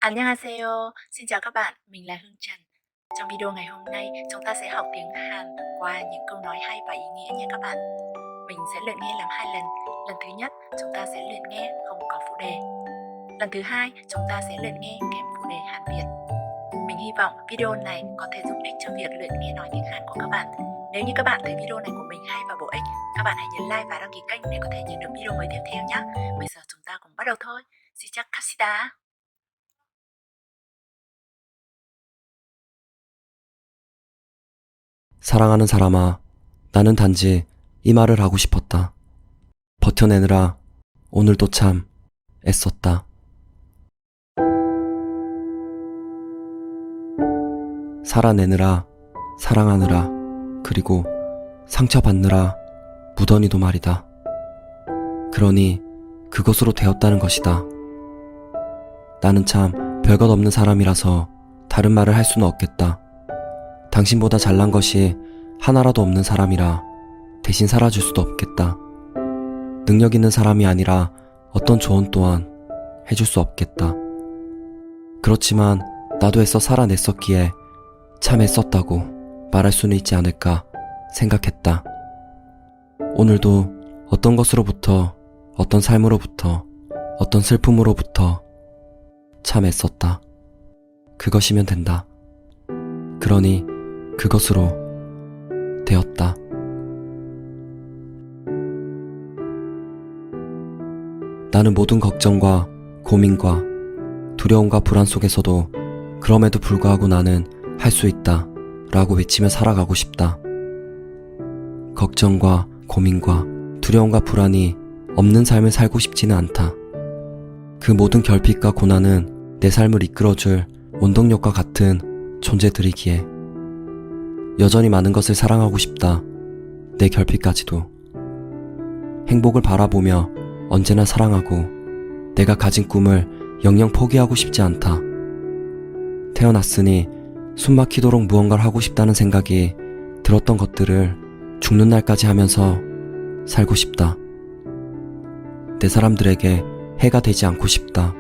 안녕하세요. Xin chào các bạn, mình là Hương Trần. Trong video ngày hôm nay, chúng ta sẽ học tiếng Hàn qua những câu nói hay và ý nghĩa nha các bạn. Mình sẽ luyện nghe làm 2 lần. Lần thứ nhất, chúng ta sẽ luyện nghe không có phụ đề. Lần thứ hai, chúng ta sẽ luyện nghe kèm phụ đề Hàn Việt. Mình hy vọng video này có thể giúp ích cho việc luyện nghe nói tiếng Hàn của các bạn. Nếu như các bạn thấy video này của mình hay và bổ ích, các bạn hãy nhấn like và đăng ký kênh để có thể nhận được video mới tiếp theo nhé. Bây giờ chúng ta cùng bắt đầu thôi. 시작합시다. 사랑하는 사람아, 나는 단지 이 말을 하고 싶었다. 버텨내느라 오늘도 참 애썼다. 살아내느라, 사랑하느라, 그리고 상처받느라 무던히도 말이다. 그러니 그것으로 되었다는 것이다. 나는 참 별것 없는 사람이라서 다른 말을 할 수는 없겠다. 당신보다 잘난 것이 하나라도 없는 사람이라 대신 살아줄 수도 없겠다. 능력 있는 사람이 아니라 어떤 조언 또한 해줄 수 없겠다. 그렇지만 나도 애써 살아냈었기에 참 애썼다고 말할 수는 있지 않을까 생각했다. 오늘도 어떤 것으로부터, 어떤 삶으로부터, 어떤 슬픔으로부터 참 애썼다. 그것이면 된다. 그러니 그것으로 되었다. 나는 모든 걱정과 고민과 두려움과 불안 속에서도 그럼에도 불구하고 나는 할 수 있다 라고 외치며 살아가고 싶다. 걱정과 고민과 두려움과 불안이 없는 삶을 살고 싶지는 않다. 그 모든 결핍과 고난은 내 삶을 이끌어줄 원동력과 같은 존재들이기에 여전히 많은 것을 사랑하고 싶다. 내 결핍까지도. 행복을 바라보며 언제나 사랑하고 내가 가진 꿈을 영영 포기하고 싶지 않다. 태어났으니 숨막히도록 무언가를 하고 싶다는 생각이 들었던 것들을 죽는 날까지 하면서 살고 싶다. 내 사람들에게 해가 되지 않고 싶다.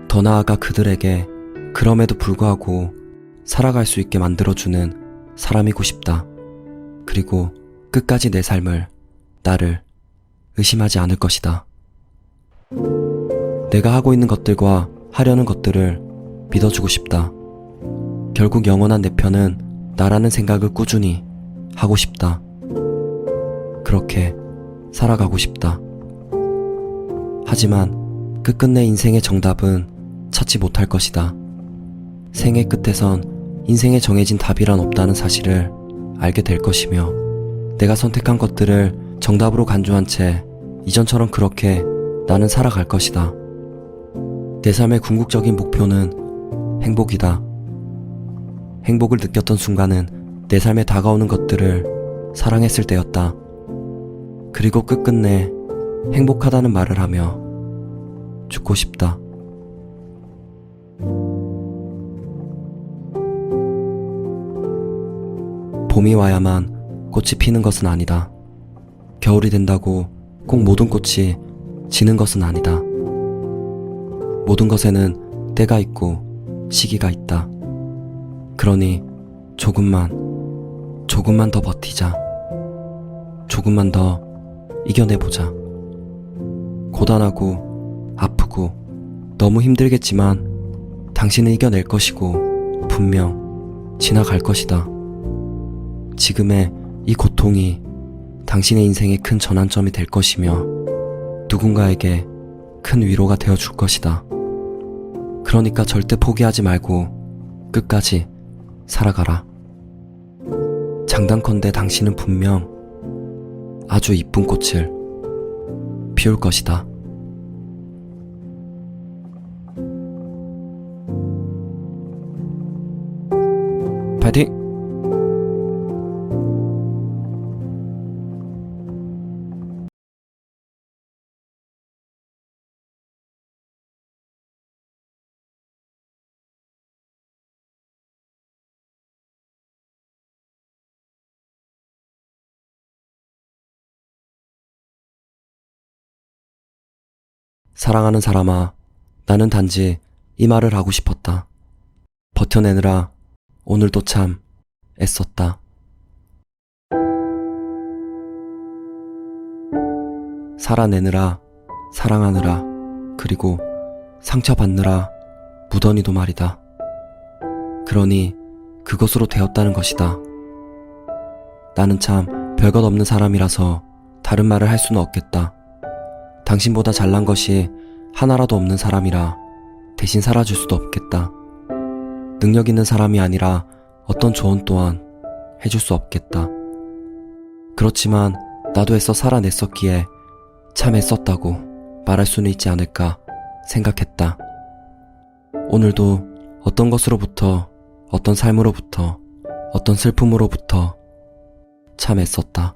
더 나아가 그들에게 그럼에도 불구하고 살아갈 수 있게 만들어주는 사람이고 싶다. 그리고 끝까지 내 삶을, 나를 의심하지 않을 것이다. 내가 하고 있는 것들과 하려는 것들을 믿어주고 싶다. 결국 영원한 내 편은 나라는 생각을 꾸준히 하고 싶다. 그렇게 살아가고 싶다. 하지만 끝끝내 인생의 정답은 찾지 못할 것이다. 생의 끝에선 인생에 정해진 답이란 없다는 사실을 알게 될 것이며 내가 선택한 것들을 정답으로 간주한 채 이전처럼 그렇게 나는 살아갈 것이다. 내 삶의 궁극적인 목표는 행복이다. 행복을 느꼈던 순간은 내 삶에 다가오는 것들을 사랑했을 때였다. 그리고 끝끝내 행복하다는 말을 하며 죽고 싶다. 봄이 와야만 꽃이 피는 것은 아니다. 겨울이 된다고 꼭 모든 꽃이 지는 것은 아니다. 모든 것에는 때가 있고 시기가 있다. 그러니 조금만 더 버티자. 조금만 더 이겨내보자. 고단하고 아프고 너무 힘들겠지만 당신은 이겨낼 것이고 분명 지나갈 것이다. 지금의 이 고통이 당신의 인생의 큰 전환점이 될 것이며 누군가에게 큰 위로가 되어줄 것이다. 그러니까 절대 포기하지 말고 끝까지 살아가라. 장단컨대 당신은 분명 아주 이쁜 꽃을 피울 것이다. 파이팅! 사랑하는 사람아, 나는 단지 이 말을 하고 싶었다. 버텨내느라 오늘도 참 애썼다. 살아내느라, 사랑하느라, 그리고 상처받느라 무던히도 말이다. 그러니 그것으로 되었다는 것이다. 나는 참 별것 없는 사람이라서 다른 말을 할 수는 없겠다. 당신보다 잘난 것이 하나라도 없는 사람이라 대신 살아줄 수도 없겠다. 능력 있는 사람이 아니라 어떤 조언 또한 해줄 수 없겠다. 그렇지만 나도 애써 살아냈었기에 참 애썼다고 말할 수는 있지 않을까 생각했다. 오늘도 어떤 것으로부터, 어떤 삶으로부터, 어떤 슬픔으로부터 참 애썼다.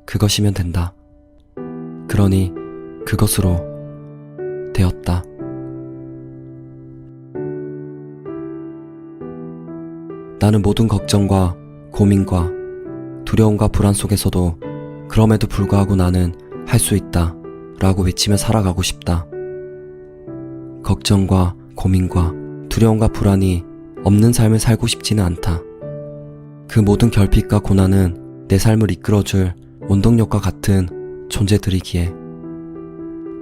그것이면 된다. 그러니 그것으로 되었다. 나는 모든 걱정과 고민과 두려움과 불안 속에서도 그럼에도 불구하고 나는 할 수 있다 라고 외치며 살아가고 싶다. 걱정과 고민과 두려움과 불안이 없는 삶을 살고 싶지는 않다. 그 모든 결핍과 고난은 내 삶을 이끌어줄 원동력과 같은 존재들이기에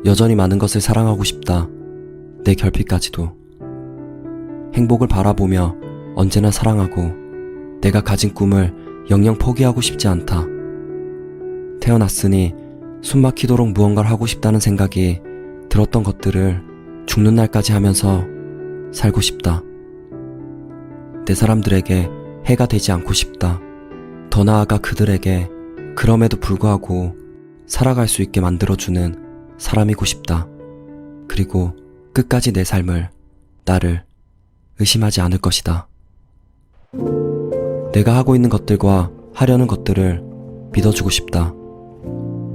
여전히 많은 것을 사랑하고 싶다. 내 결핍까지도. 행복을 바라보며 언제나 사랑하고 내가 가진 꿈을 영영 포기하고 싶지 않다. 태어났으니 숨막히도록 무언가를 하고 싶다는 생각이 들었던 것들을 죽는 날까지 하면서 살고 싶다. 내 사람들에게 해가 되지 않고 싶다. 더 나아가 그들에게 그럼에도 불구하고 살아갈 수 있게 만들어주는 사람이고 싶다. 그리고 끝까지 내 삶을, 나를 의심하지 않을 것이다. 내가 하고 있는 것들과 하려는 것들을 믿어주고 싶다.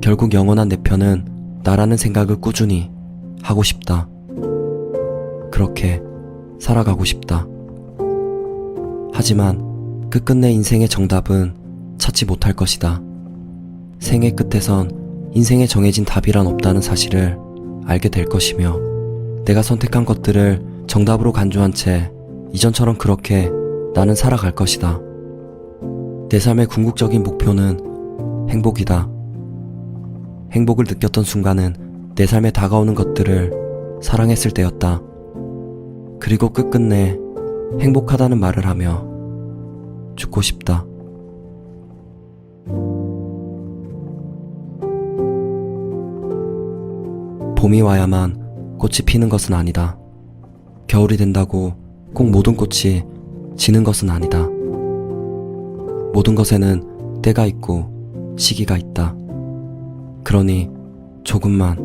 결국 영원한 내 편은 나라는 생각을 꾸준히 하고 싶다. 그렇게 살아가고 싶다. 하지만 끝끝내 인생의 정답은 찾지 못할 것이다. 생의 끝에선 인생에 정해진 답이란 없다는 사실을 알게 될 것이며 내가 선택한 것들을 정답으로 간주한 채 이전처럼 그렇게 나는 살아갈 것이다. 내 삶의 궁극적인 목표는 행복이다. 행복을 느꼈던 순간은 내 삶에 다가오는 것들을 사랑했을 때였다. 그리고 끝끝내 행복하다는 말을 하며 죽고 싶다. 봄이 와야만 꽃이 피는 것은 아니다. 겨울이 된다고 꼭 모든 꽃이 지는 것은 아니다. 모든 것에는 때가 있고 시기가 있다. 그러니 조금만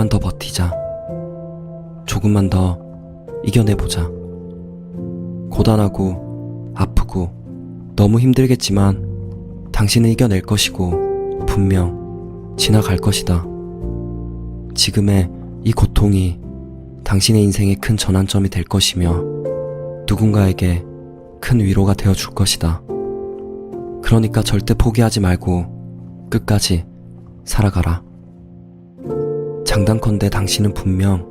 더 버티자. 조금만 더 이겨내보자. 고단하고 아프고 너무 힘들겠지만 당신은 이겨낼 것이고 분명 지나갈 것이다. 지금의 이 고통이 당신의 인생의 큰 전환점이 될 것이며 누군가에게 큰 위로가 되어줄 것이다. 그러니까 절대 포기하지 말고 끝까지 살아가라. 장단컨대 당신은 분명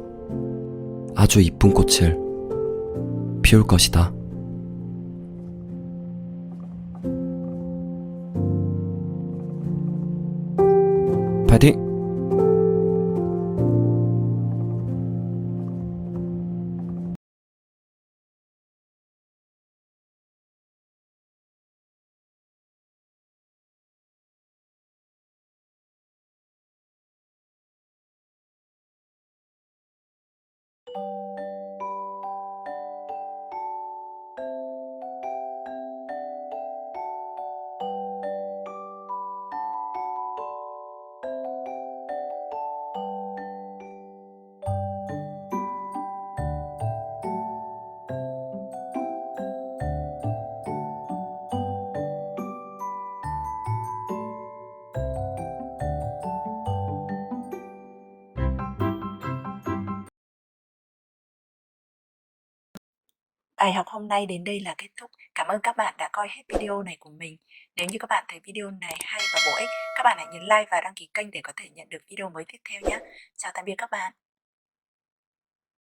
아주 이쁜 꽃을 피울 것이다. 파이팅! Bài học hôm nay đến đây là kết thúc. Cảm ơn các bạn đã coi hết video này của mình. Nếu như các bạn thấy video này hay và bổ ích, các bạn hãy nhấn like và đăng ký kênh để có thể nhận được video mới tiếp theo nhé. Chào tạm biệt các bạn.